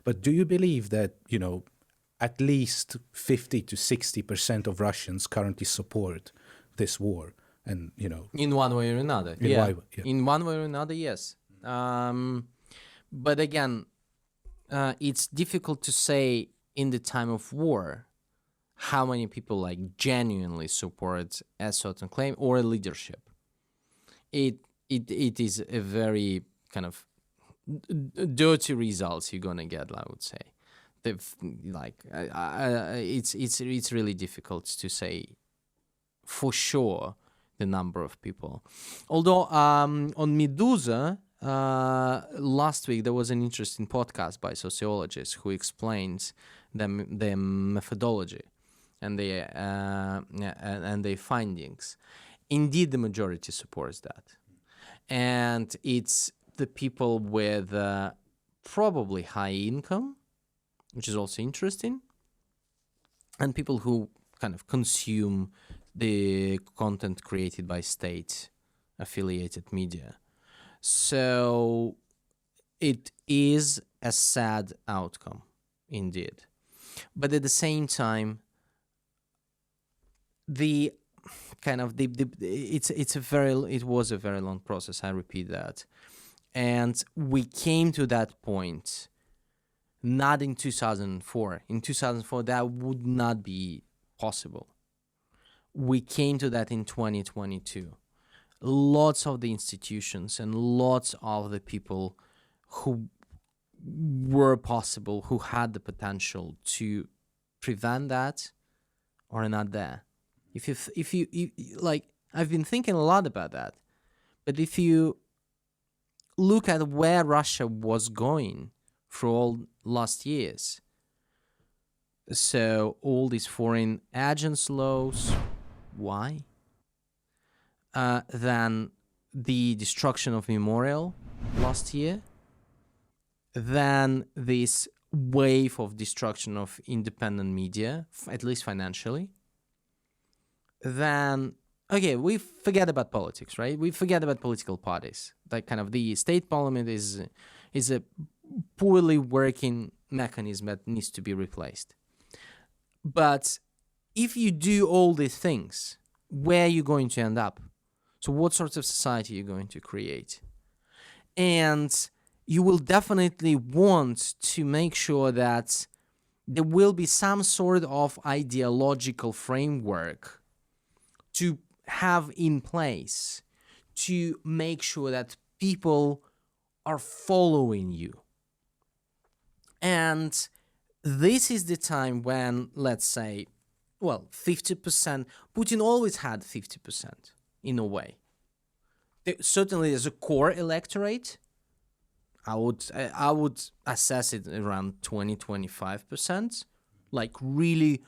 But do you believe that, at least 50 to 60% of Russians currently support this war? And, in one way or another, yeah. In one way or another, yes. But again, it's difficult to say in the time of war how many people like genuinely support a certain claim or a leadership. It is a very kind of dirty results you're gonna get, I would say. It's really difficult to say for sure the number of people. Although on Medusa last week there was an interesting podcast by sociologists who explains the methodology and their findings. Indeed, the majority supports that, and it's the people with probably high income, which is also interesting, and people who kind of consume the content created by state-affiliated media. So it is a sad outcome, indeed. But at the same time, it was a very long process. I repeat that, and we came to that point not in 2004. In 2004, that would not be possible. We came to that in 2022. Lots of the institutions and lots of the people who were possible, who had the potential to prevent that, are not there. If you like, I've been thinking a lot about that. But if you look at where Russia was going for all last years, so all these foreign agents laws, why? Then the destruction of Memorial last year, then this wave of destruction of independent media, at least financially. Then, okay, we forget about politics, right? We forget about political parties. Like kind of the state parliament is a poorly working mechanism that needs to be replaced. But if you do all these things, where are you going to end up? So what sorts of society are you going to create? And you will definitely want to make sure that there will be some sort of ideological framework to have in place to make sure that people are following you. And this is the time when, let's say, 50%, Putin always had 50% in a way. Certainly there's a core electorate. I would assess it around 20-25%, like really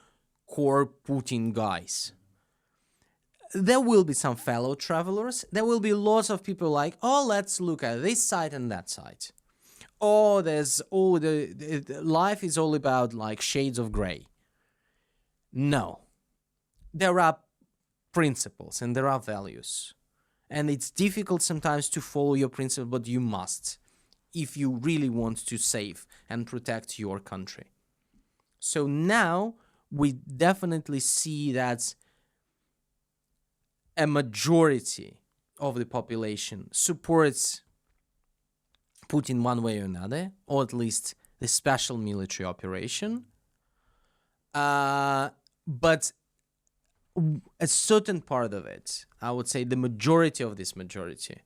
core Putin guys. There will be some fellow travelers. There will be lots of people like, oh, let's look at this side and that side. Oh, there's all the life is all about like shades of gray. No, there are principles and there are values, and it's difficult sometimes to follow your principle, but you must if you really want to save and protect your country. So now we definitely see that a majority of the population supports Putin one way or another, or at least the special military operation. But a certain part of it, I would say the majority of this majority,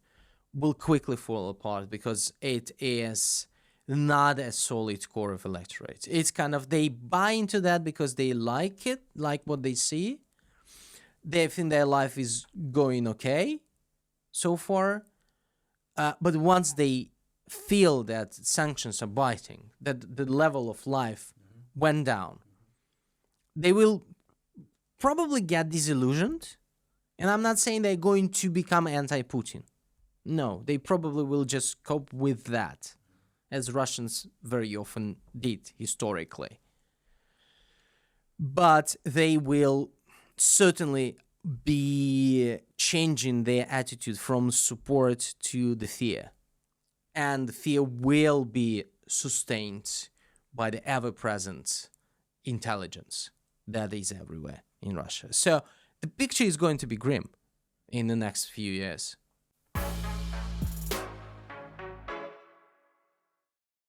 will quickly fall apart because it is not a solid core of electorate. It's kind of, they buy into that because they like it, like what they see. They think their life is going okay so far. But once they feel that sanctions are biting, that the level of life went down, they will probably get disillusioned. And I'm not saying they're going to become anti-Putin. No, they probably will just cope with that, as Russians very often did historically. But they will certainly be changing their attitude from support to the fear. And the fear will be sustained by the ever-present intelligence that is everywhere in Russia. So the picture is going to be grim in the next few years.